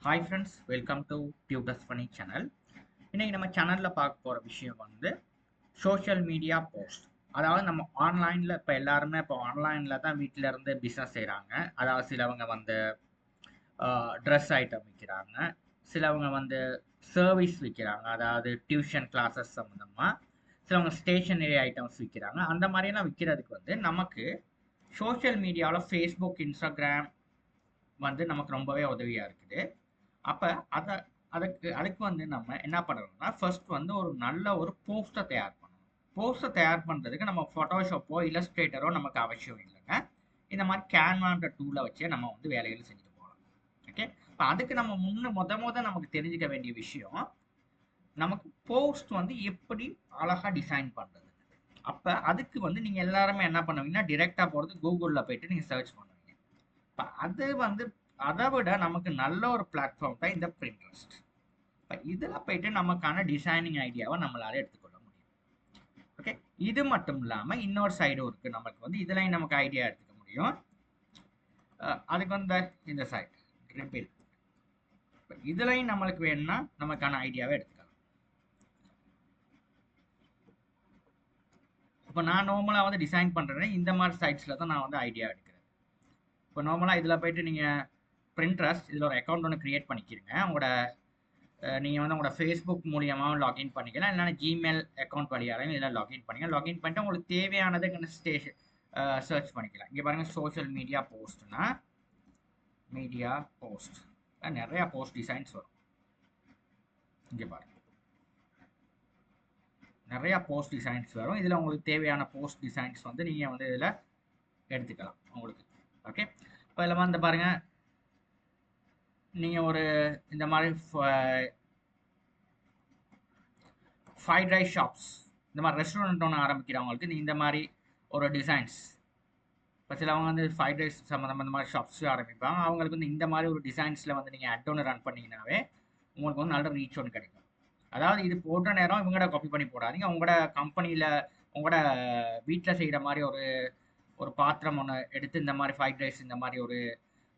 Hi friends, welcome to tutors funny channel. இன்னைக்கு நம்ம சேனலில் பார்க்க போகிற விஷயம் வந்து சோஷியல் மீடியா போஸ்ட். அதாவது நம்ம ஆன்லைனில் இப்போ எல்லாருமே இப்போ ஆன்லைனில் தான் வீட்டில் இருந்து பிஸ்னஸ் செய்கிறாங்க. அதாவது சிலவங்க வந்து ட்ரெஸ் ஐட்டம் விற்கிறாங்க, சிலவங்க வந்து சர்வீஸ் விற்கிறாங்க, அதாவது டியூஷன் கிளாஸஸ் சம்மந்தமாக, சிலவங்க ஸ்டேஷனரி ஐட்டம்ஸ் விற்கிறாங்க. அந்த மாதிரியெல்லாம் விற்கிறதுக்கு வந்து நமக்கு சோஷியல் மீடியாவில் ஃபேஸ்புக், இன்ஸ்டாகிராம் வந்து நமக்கு ரொம்பவே உதவியாக இருக்குது. அப்போ அதை அதுக்கு வந்து நம்ம என்ன பண்ணணும்னா, ஃபர்ஸ்ட் வந்து ஒரு நல்ல ஒரு போஸ்ட்டை தயார் பண்ணணும். போஸ்ட்டை தயார் பண்ணுறதுக்கு நம்ம ஃபோட்டோஷாப்போ இல்லஸ்ட்ரேட்டரோ நமக்கு அவசியம் இல்லைங்க. இந்த மாதிரி கேன்வான்ற டூலை வச்சே நம்ம வந்து வேலைகள் செஞ்சுட்டு போகலாம். ஓகே, இப்போ அதுக்கு நம்ம முத நமக்கு தெரிஞ்சுக்க வேண்டிய விஷயம், நமக்கு போஸ்ட் வந்து எப்படி அழகாக டிசைன் பண்ணுறது. அப்போ அதுக்கு வந்து நீங்கள் எல்லாருமே என்ன பண்ணுவீங்கன்னா, டிரெக்டாக போகிறது கூகுளில் போயிட்டு நீங்கள் சர்ச் பண்ணுவீங்க. இப்போ அது வந்து அதை விட நமக்கு நல்ல ஒரு பிளாட்ஃபார்ம் தான் இந்த பிரிண்ட்ரெஸ்ட். இப்போ இதில் போயிட்டு நமக்கான டிசைனிங் ஐடியாவை நம்மளால எடுத்துக்கொள்ள முடியும். ஓகே, இது மட்டும் இல்லாமல் இன்னொரு சைடும் இருக்குது. நமக்கு வந்து இதுலையும் நமக்கு ஐடியா எடுத்துக்க முடியும். அதுக்கு வந்து இந்த சைடு ட்ரிபிள், இப்போ இதுலையும் நம்மளுக்கு வேணும்னா நமக்கான ஐடியாவை எடுத்துக்கலாம். இப்போ நான் நார்மலாக வந்து டிசைன் பண்ணுறேன், இந்த மாதிரி சைட்ஸில் தான் நான் வந்து ஐடியா எடுக்கிறேன். இப்போ நார்மலாக இதில் போயிட்டு நீங்கள் பிரிண்ட்ரெஸ்ட் இதில் ஒரு அக்கௌண்ட் ஒன்று க்ரியேட் பண்ணிக்கிறீங்க. உங்களோட நீங்கள் வந்து உங்களோட ஃபேஸ்புக் மூலியமாக லாகின் பண்ணிக்கலாம், இல்லைனா ஜிமெயில் அக்கௌண்ட் வழியாக இதெல்லாம் லாகின் பண்ணிக்கலாம். லாகின் பண்ணிட்டு உங்களுக்கு தேவையானதை ஸ்டேஷன் சர்ச் பண்ணிக்கலாம். இங்கே பாருங்கள், சோஷியல் மீடியா போஸ்ட்னா மீடியா போஸ்ட் நிறையா போஸ்ட் டிசைன்ஸ் வரும். இங்கே பாருங்கள், நிறையா போஸ்ட் டிசைன்ஸ் வரும். இதில் உங்களுக்கு தேவையான போஸ்ட் டிசைன்ஸ் வந்து நீங்கள் வந்து இதில் எடுத்துக்கலாம் உங்களுக்கு. ஓகே, இப்போ இதில் வந்து பாருங்கள், நீங்கள் ஒரு இந்த மாதிரி ஃப்ரைட் ரைஸ் ஷாப்ஸ், இந்த மாதிரி ரெஸ்டாரண்ட் ஒன்று ஆரம்பிக்கிறவங்களுக்கு இந்த மாதிரி ஒரு டிசைன்ஸ், இப்போ சிலவங்க வந்து ஃப்ரைட் ரைஸ் சம்மந்தமாக இந்த மாதிரி ஷாப்ஸ் ஆரம்பிப்பாங்க. அவங்களுக்கு வந்து இந்த மாதிரி ஒரு டிசைன்ஸில் வந்து நீங்கள் அட் ஒன்று ரன் பண்ணிங்கனாவே உங்களுக்கு வந்து நல்ல ரீச் ஒன்று கிடைக்கும். அதாவது இது போடுற நேரம் இவங்கள்ட காப்பி பண்ணி போடாதீங்க. உங்களோட கம்பெனியில் உங்களோட வீட்டில் செய்கிற மாதிரி ஒரு பாத்திரம் ஒன்று எடுத்து இந்த மாதிரி ஃப்ரைட் ரைஸ் இந்த மாதிரி ஒரு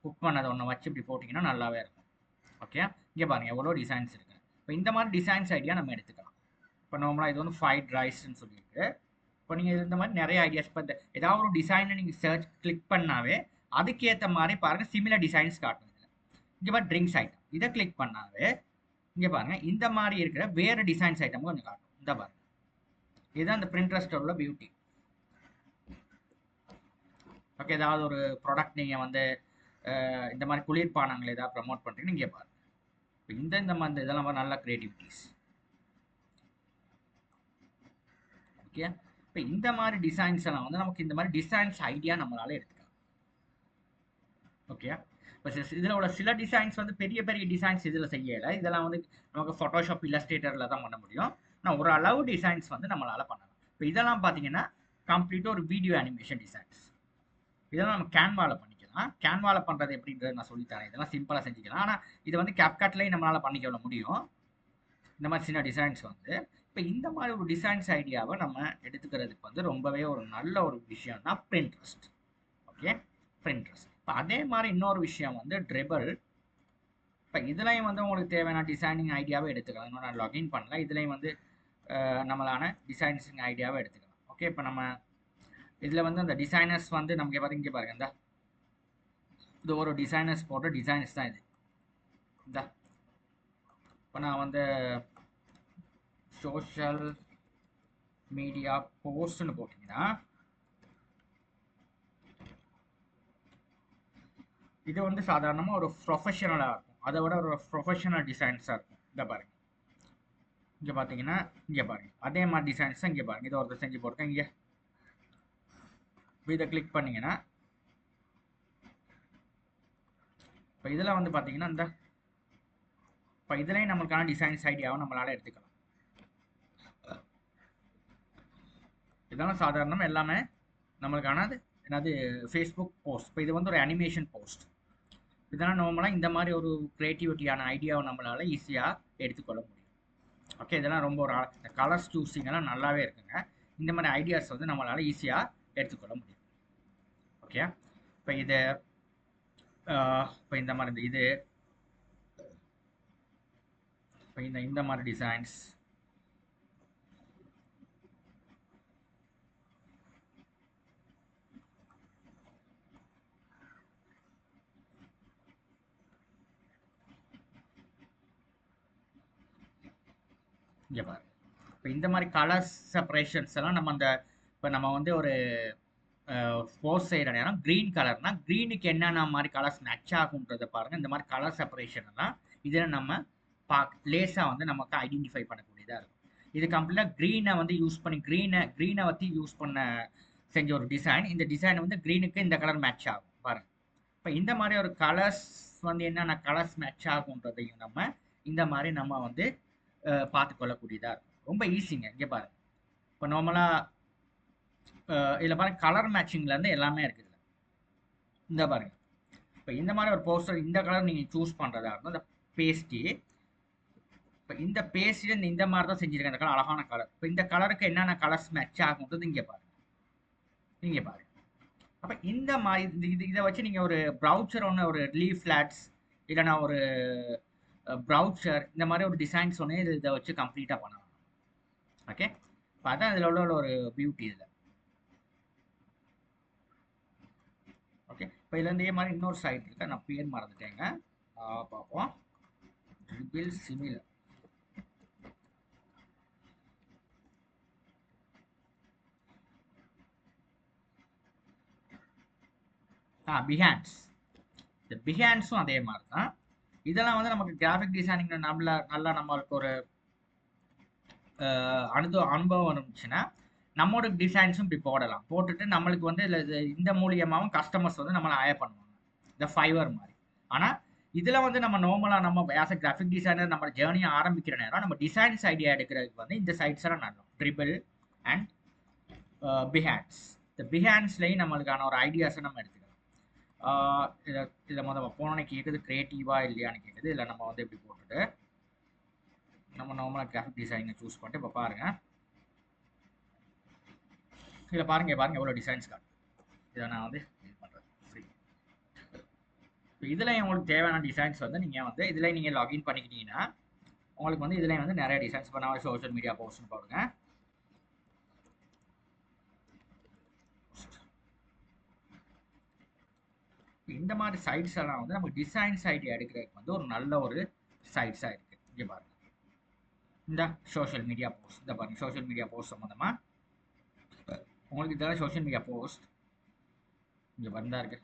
குக் பண்ணதை ஒன்று வச்சு இப்படி போட்டிங்கன்னா நல்லாவே இருக்கும். ஓகே, இங்கே பாருங்கள் எவ்வளோ டிசைன்ஸ் இருக்குது. இப்போ இந்த மாதிரி டிசைன்ஸ் ஐடியா நம்ம எடுத்துக்கலாம். இப்போ நார்மலாக இது வந்து ஃப்ரைட் ரைஸ்ன்னு சொல்லியிருக்கு. இப்போ நீங்கள் இந்த மாதிரி நிறைய ஐடியாஸ், இப்போ இந்த ஏதாவது ஒரு டிசைனை நீங்கள் சர்ச் கிளிக் பண்ணாவே அதுக்கேற்ற மாதிரி பாருங்கள் சிமிலர் டிசைன்ஸ் காட்டும். இதில் இங்கே பாரு ட்ரிங்க்ஸ் ஐட்டம், இதை கிளிக் பண்ணாவே இங்கே பாருங்கள் இந்த மாதிரி இருக்கிற வேறு டிசைன்ஸ் ஐட்டம் கொஞ்சம் காட்டும். இந்த பாருங்கள், இதுதான் இந்த பிரிண்ட்ரெஸ்ட்டோட உள்ள பியூட்டி. ஓகே, ஏதாவது ஒரு ப்ராடக்ட் நீங்கள் வந்து இந்த மாதிரி குளிர்பானங்கள் ஏதாவது ப்ரமோட் பண்ணுறீங்கன்னு இங்கே பாருங்கள். இப்போ இந்த மாதிரி இதெல்லாம் நல்ல க்ரியேட்டிவிட்டிஸ். ஓகே, இப்போ இந்த மாதிரி டிசைன்ஸ் எல்லாம் வந்து நமக்கு இந்த மாதிரி டிசைன்ஸ் ஐடியா நம்மளால எடுத்துக்கலாம். ஓகே, இப்போ இதில் உள்ள சில டிசைன்ஸ் வந்து பெரிய பெரிய டிசைன்ஸ் இதில் செய்யலை. இதெல்லாம் வந்து நமக்கு ஃபோட்டோஷாப் இல்லஸ்ட்ரேட்டரில் தான் பண்ண முடியும். ஆனால் ஒரு அளவு டிசைன்ஸ் வந்து நம்மளால் பண்ணலாம். இப்போ இதெல்லாம் பார்த்தீங்கன்னா கம்ப்ளீட்டாக ஒரு வீடியோ அனிமேஷன் டிசைன்ஸ். இதெல்லாம் நம்ம கேன்வாவில் பண்ணிக்கலாம். கேன்வாவில் பண்ணுறது எப்படின்றது நான் சொல்லித்தரேன். இதெல்லாம் சிம்பிளாக செஞ்சுக்கலாம். ஆனால் இது வந்து கேப்கட்லேயும் நம்மளால் பண்ணிக்க முடியும். இந்த மாதிரி சின்ன டிசைன்ஸ் வந்து இப்போ இந்த மாதிரி ஒரு டிசைன்ஸ் ஐடியாவை நம்ம எடுத்துக்கிறதுக்கு வந்து ரொம்பவே ஒரு நல்ல ஒரு விஷயம் தான் பிரிண்ட்ரெஸ்ட். ஓகே, பிரிண்ட்ரெஸ்ட். இப்போ அதே மாதிரி இன்னொரு விஷயம் வந்து ட்ரிபிள். இப்போ இதுலையும் வந்து உங்களுக்கு தேவையான டிசைனிங் ஐடியாவை எடுத்துக்கலாம். இன்னும் நான் லாகின் பண்ணல. இதுலையும் வந்து நம்மளான டிசைன்ஸிங் ஐடியாவை எடுத்துக்கலாம். ஓகே, இப்போ நம்ம இதில் வந்து அந்த டிசைனர்ஸ் வந்து நமக்கு பார்த்து இங்கே பாருங்க, இந்த ஒரு டிசைனர்ஸ் போடுற டிசைன்ஸ் தான் இது. இந்த இப்போ நான் வந்து சோஷியல் மீடியா போஸ்ட்னு போட்டிங்கன்னா இது வந்து சாதாரணமாக ஒரு ப்ரொஃபஷனலாக இருக்கும். அதை விட ஒரு ப்ரொஃபஷனல் டிசைன்ஸாக இருக்கும். இதை பாருங்க, இங்கே பார்த்தீங்கன்னா இங்கே பாருங்க அதே மாதிரி டிசைன்ஸ் தான் இங்கே பாருங்க. இதை ஒருத்தர் செஞ்சு போட்டிருக்கேன். இங்கே இதை கிளிக் பண்ணிங்கன்னா இப்போ இதில் வந்து பார்த்தீங்கன்னா இந்த இப்போ இதுலேயும் நம்மளுக்கான டிசைன்ஸ் ஐடியாவை நம்மளால் எடுத்துக்கலாம். இதெல்லாம் சாதாரணமாக எல்லாமே நம்மளுக்கானது என்னது ஃபேஸ்புக் போஸ்ட். இப்போ இது வந்து ஒரு அனிமேஷன் போஸ்ட். இதெல்லாம் நார்மலாக இந்த மாதிரி ஒரு க்ரியேட்டிவிட்டியான ஐடியாவை நம்மளால் ஈஸியாக எடுத்துக்கொள்ள முடியும். ஓகே, இதெல்லாம் ரொம்ப ஒரு கலர்ஸ் சூஸிங் எல்லாம் நல்லாவே இருக்குங்க. இந்த மாதிரி ஐடியாஸ் வந்து நம்மளால் ஈஸியாக எடுத்துக்கொள்ள முடியும். ஓகே, இப்போ இது இப்போ இந்த மாதிரி இது இப்போ இந்த மாதிரி டிசைன்ஸ் இங்கே பாருங்க. இப்போ இந்த மாதிரி கலர்ஸ் செப்பரேஷன்ஸ் எல்லாம் நம்ம அந்த இப்போ நம்ம வந்து ஒரு போஸ்ட் செய்கிற நேரம் க்ரீன் கலர்னா க்ரீனுக்கு என்னென்ன மாதிரி கலர்ஸ் மேட்ச் ஆகுன்றதை பாருங்கள். இந்த மாதிரி கலர் செப்பரேஷன் எல்லாம் இதில் நம்ம லேஸாக வந்து நமக்கு ஐடென்டிஃபை பண்ணக்கூடியதாக இருக்கும். இது கம்ப்ளீட்டாக க்ரீனை வந்து யூஸ் பண்ணி க்ரீனை வச்சு யூஸ் பண்ண செஞ்ச ஒரு டிசைன். இந்த டிசைன் வந்து க்ரீனுக்கு இந்த கலர் மேட்ச் ஆகும் பாருங்கள். இப்போ இந்த மாதிரி ஒரு கலர்ஸ் வந்து என்னென்ன கலர்ஸ் மேட்ச் ஆகுன்றதையும் நம்ம இந்த மாதிரி நம்ம வந்து பார்த்து கொள்ளக்கூடியதாக இருக்கும். ரொம்ப ஈஸிங்க. இங்கே பாருங்க. இப்போ நார்மலாக இதில் பாருங்க கலர் மேட்சிங்லேருந்து எல்லாமே இருக்குது. இந்த பாருங்க. இப்போ இந்த மாதிரி ஒரு போஸ்டர் இந்த கலர் நீங்கள் சூஸ் பண்ணுறதா இருந்தால் இந்த பேஸ்டி இப்போ இந்த பேஸ்டில் இந்த மாதிரி தான் செஞ்சுருக்கேன். இந்த கலர் அழகான கலர். இப்போ இந்த கலருக்கு என்னென்ன கலர்ஸ் மேட்ச் ஆகுன்றது இங்கே பாருங்க. இங்கே பாருங்க. அப்போ இந்த மாதிரி இதை வச்சு நீங்கள் ஒரு ப்ரௌச்சர் ஒன்று ஒரு லீஃப் ஃப்ளாட்ஸ் இல்லைனா ஒரு ப்ரௌச்சர் இந்த மாதிரி ஒரு டிசைன்ஸ் ஒன்று இதை வச்சு கம்ப்ளீட்டாக பண்ணலாம். ஓகே. இப்போ அதான் இதில் உள்ள ஒரு பியூட்டி இதில். ஓகே. இப்போ இதுலேருந்து இதே மாதிரி இன்னொரு சைட் இருக்கு. நான் பேர் மறந்துட்டேங்க. பார்ப்போம். Triple similar. பிஹான்ஸ். இந்த பிஹான்ஸும் அதே மாதிரி தான். இதெல்லாம் வந்து நமக்கு கிராஃபிக் டிசைனிங் நல்லா நம்மளுக்கு ஒரு அனுபவம் இருந்துச்சுன்னா நம்மளோட டிசைன்ஸும் இப்படி போடலாம். போட்டுட்டு நம்மளுக்கு வந்து இந்த மூலியமாகவும் கஸ்டமர்ஸ் வந்து நம்மளை ஹயர் பண்ணுவாங்க. இந்த ஃபைவர் மாதிரி. ஆனால் இதில் வந்து நம்ம நார்மலாக நம்ம ஆஸ் அ கிராஃபிக் டிசைனர் நம்ம ஜேர்னியை ஆரம்பிக்கிற நேரம் நம்ம டிசைன்ஸ் ஐடியா எடுக்கிறதுக்கு வந்து இந்த சைட்ஸ் எல்லாம் நல்லா ட்ரிபிள் அண்ட் பிஹான்ஸ். இந்த பிஹான்ஸ்லேயும் நம்மளுக்கான ஒரு ஐடியாஸை நம்ம எடுத்துக்கலாம். இதில் முதல்ல போனோன்னே கேட்குது க்ரியேட்டிவாக இல்லையான்னு கேட்குது. இல்லை நம்ம வந்து எப்படி போட்டுட்டு நம்ம நார்மலாக கிராஃபிக் டிசைனை சூஸ் பண்ணிட்டு இப்போ பாருங்கள். இதில் பாருங்கள் எவ்வளோ டிசைன்ஸ் காட்டு. இதை நான் வந்து இது பண்ணுறேன் ஃப்ரீ. இப்போ இதில் உங்களுக்கு தேவையான டிசைன்ஸ் வந்து நீங்கள் வந்து இதில் நீங்கள் லாகின் பண்ணிக்கிட்டீங்கன்னா உங்களுக்கு வந்து இதில் வந்து நிறைய டிசைன்ஸ் இப்போ நான் சோஷியல் மீடியா போஸ்ட்னு பாருங்க. இந்த மாதிரி சைட்ஸ் எல்லாம் வந்து நமக்கு டிசைன்ஸ் ஐடியா எடுக்கிறதுக்கு வந்து ஒரு நல்ல ஒரு சைட்ஸாக இருக்குது. இங்கே பாருங்கள். இந்த சோஷியல் மீடியா போஸ்ட் இந்த பாருங்கள். சோஷியல் மீடியா போஸ்ட் சம்மந்தமாக உங்களுக்கு இதெல்லாம் சோஷியல் மீடியா போஸ்ட் இங்கே வந்தா இருக்கு.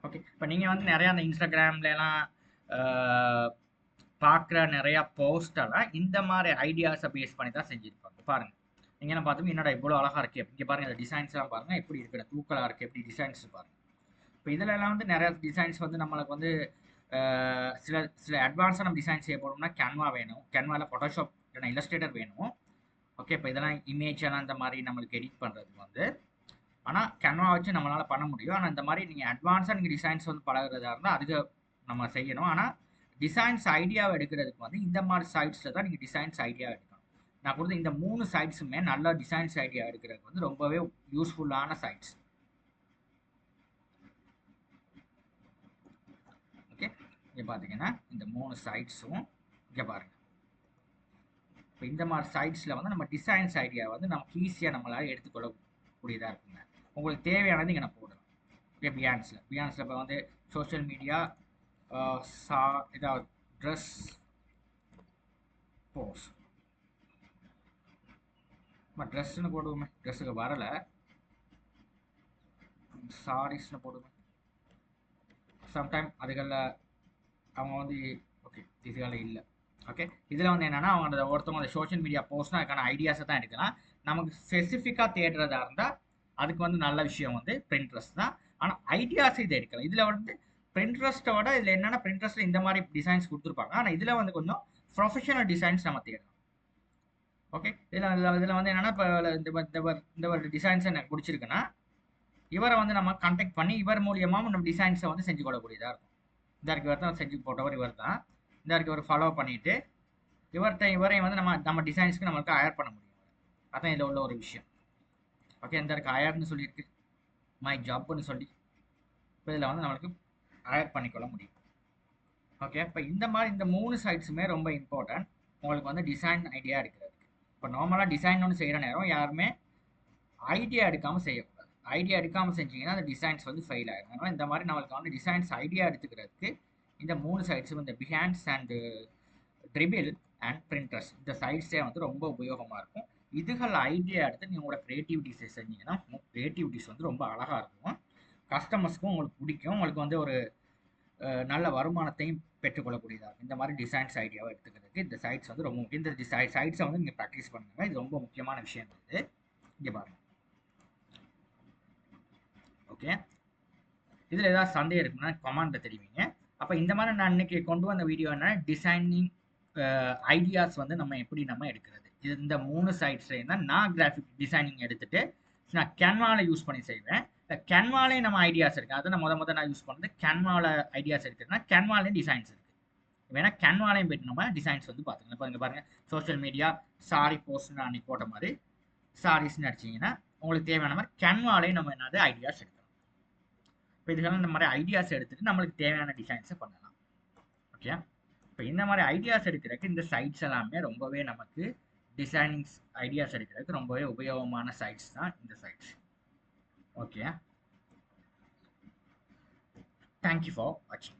ஓகே. இப்போ நீங்கள் வந்து நிறையா அந்த இன்ஸ்டாகிராம்லாம் பார்க்குற நிறையா போஸ்டெல்லாம் இந்த மாதிரி ஐடியாஸை பேஸ் பண்ணி தான் செஞ்சுருப்பாங்க. பாருங்கள். நீங்கள் என்ன பார்த்தோம் என்னடா இவ்வளோ அழகாக இருக்குது. இங்கே பாருங்கள். இந்த டிசைன்ஸ்லாம் பாருங்கள் எப்படி இருக்கிற தூக்கலாக இருக்குது. எப்படி டிசைன்ஸ் பாருங்கள். இப்போ இதிலெல்லாம் வந்து நிறையா டிசைன்ஸ் வந்து நம்மளுக்கு வந்து சில அட்வான்ஸாக நம்ம டிசைன் செய்ய போனோம்னா கேன்வா வேணும். கேன்வாவில் ஃபோட்டோஷாப் இல்லைனா இல்லஸ்ட்ரேட்டர் வேணும். ஓகே. இப்போ இதெல்லாம் இமேஜ் எல்லாம் இந்த மாதிரி நம்மளுக்கு எடிட் பண்ணுறதுக்கு வந்து ஆனால் கேன்வா வச்சு நம்மளால் பண்ண முடியும். ஆனால் இந்த மாதிரி நீங்கள் அட்வான்ஸாக நீங்கள் டிசைன்ஸ் வந்து பழகிறதா இருந்தால் அதுக்கு நம்ம செய்யணும். ஆனால் டிசைன்ஸ் ஐடியாவை எடுக்கிறதுக்கு வந்து இந்த மாதிரி சைட்ஸில் தான் நீங்கள் டிசைன்ஸ் ஐடியா எடுக்கணும். நான் கொடுத்த இந்த 3 சைட்ஸுமே நல்ல டிசைன்ஸ் ஐடியா எடுக்கிறதுக்கு வந்து ரொம்பவே யூஸ்ஃபுல்லான சைட்ஸ். ஓகே. இங்கே பார்த்தீங்கன்னா இந்த 3 சைட்ஸும் இங்கே பாருங்கள். இப்போ இந்த மாதிரி சைட்ஸில் வந்து நம்ம டிசைன்ஸ் ஐடியா வந்து நமக்கு ஈஸியாக நம்மளால் எடுத்துக்கொள்ளக்கூடியதாக இருக்குங்க. உங்களுக்கு தேவையானது இங்கே நான் போடலாம். இப்போ பியான்ஸில் இப்போ வந்து சோஷியல் மீடியா இதாவது ட்ரெஸ் போஸ்ட் ட்ரெஸ்ன்னு போடுவோமே. ட்ரெஸ்ஸுக்கு வரலை. சாரீஸ்னு போடுவேன். சம்டைம் அதுகளில் அவங்க வந்து ஓகே இதுகளில் இல்லை. ஓகே. இதில் வந்து என்னென்னா அவங்க ஒருத்தவங்க அந்த சோஷியல் மீடியா போஸ்ட்னா அதுக்கான ஐடியாஸை தான் எடுக்கலாம். நமக்கு ஸ்பெசிஃபிக்காக தேடுறதா இருந்தால் அதுக்கு வந்து நல்ல விஷயம் வந்து பிரிண்ட்ரெஸ்ட் தான். ஆனால் ஐடியாஸ் இதை எடுக்கலாம். இதில் வந்து பிரிண்ட்ரெஸ்ட்டோட இதில் என்னென்னா பிரிண்ட்ரெஸ்ட்டில் இந்த மாதிரி டிசைன்ஸ் கொடுத்துருப்பாங்க. ஆனால் இதில் வந்து கொஞ்சம் ப்ரொஃபஷனல் டிசைன்ஸ் நம்ம தேடலாம். ஓகே. இதில் வந்து என்னென்னா இப்போ இந்த ஒரு டிசைன்ஸ் எனக்கு பிடிச்சிருக்குன்னா இவரை வந்து நம்ம கான்டாக்ட் பண்ணி இவர் மூலியமாக நம்ம டிசைன்ஸை வந்து செஞ்சு கொள்ளக்கூடியதாக இருக்கும். இந்த இவர் தான் செஞ்சு போட்டவர் இவர் தான். இந்த இவர் ஃபாலோ பண்ணிவிட்டு இவரையும் வந்து நம்ம டிசைன்ஸ்க்கு நம்மளுக்கு ஹயர் பண்ண முடியும். அதான் இதில் உள்ள ஒரு விஷயம். ஓகே. இந்த ஹயர்னு சொல்லியிருக்கு மை ஜாப்னு சொல்லி இப்போ இதில் வந்து நம்மளுக்கு ஹயர் பண்ணிக்கொள்ள முடியும். ஓகே, இப்போ இந்த மாதிரி இந்த 3 சைட்ஸுமே ரொம்ப இம்பார்ட்டன்ட் உங்களுக்கு வந்து டிசைன் ஐடியா எடுக்கிறதுக்கு. இப்போ நார்மலாக டிசைன் ஒன்று செய்கிற நேரம் யாருமே ஐடியா எடுக்காமல் செய்யக்கூடாது. ஐடியா எடுக்காமல் செஞ்சீங்கன்னா அந்த டிசைன்ஸ் வந்து ஃபெயில் ஆகிடும். அதனால் இந்த மாதிரி நம்மளுக்கு வந்து டிசைன்ஸ் ஐடியா எடுத்துக்கிறதுக்கு இந்த 3 சைட்ஸும் இந்த பிஹான்ஸ் அண்ட் ட்ரிபிள் அண்ட் பிரிண்டர்ஸ் இந்த சைட்ஸே வந்து ரொம்ப உபயோகமாக இருக்கும். இதுகள் ஐடியா எடுத்து நீங்கள் உங்களோட க்ரியேட்டிவிட்டிஸை செஞ்சீங்கன்னா க்ரியேட்டிவிட்டிஸ் வந்து ரொம்ப அழகாக இருக்கும். கஸ்டமர்ஸ்க்கும் உங்களுக்கு பிடிக்கும். உங்களுக்கு வந்து ஒரு நல்ல வருமானத்தையும் பெற்றுக்கொள்ளக்கூடியதாக இருக்கும். இந்த மாதிரி டிசைன்ஸ் ஐடியாவை எடுத்துக்கிறதுக்கு இந்த சைட்ஸ் வந்து ரொம்ப முக்கியம். இந்த சைட்ஸை வந்து நீங்கள் ப்ராக்டிஸ் பண்ணுங்க. இது ரொம்ப முக்கியமான விஷயம் இது. இங்கே பாருங்க. ஓகே, இதில் ஏதாவது சந்தேகம் இருக்குன்னா கமெண்ட்டில் தெரிவிங்க. அப்போ இந்த மாதிரி நான் இன்னைக்கு கொண்டு வந்த வீடியோ என்ன டிசைனிங் ஐடியாஸ் வந்து நம்ம எப்படி நம்ம எடுக்கிறது. இது இந்த 3 சைட்ஸ்லையும் தான் நான் கிராஃபிக் டிசைனிங் எடுத்துட்டு நான் கேன்வாவில் யூஸ் பண்ணி செய்வேன். கேன்வாலே நம்ம ஐடியாஸ் இருக்குது. அதை நான் நான் யூஸ் பண்ணுறது கேன்வாவில் ஐடியாஸ் எடுக்கிறதுனா கேன்வாலையும் டிசைன்ஸ் இருக்குது. வேணா கேன்வாலையும் போய்ட்டு நம்ம டிசைன்ஸ் வந்து பார்த்துக்கலாம். இப்போ இங்கே பாருங்கள், சோஷியல் மீடியா சாரி போஸ்ட் நான் அன்றைக்கி போட்ட மாதிரி சாரீஸ்ன்னு அடிச்சிங்கன்னா உங்களுக்கு தேவையான மாதிரி கேன்வாலையும் நம்ம என்னது ஐடியாஸ் எடுக்கலாம். இப்போ இதுக்கெல்லாம் இந்த மாதிரி ஐடியாஸ் எடுத்துகிட்டு நம்மளுக்கு தேவையான டிசைன்ஸை பண்ணலாம். ஓகே, இப்போ இந்த மாதிரி ஐடியாஸ் எடுக்கிறதுக்கு இந்த சைட்ஸ் எல்லாமே ரொம்பவே நமக்கு டிசைனிங்ஸ் ஐடியாஸ் எடுக்கிறதுக்கு ரொம்பவே உபயோகமான சைட்ஸ் தான் இந்த சைட்ஸ். ஓகே, தேங்க்யூ ஃபார் வாட்சிங்.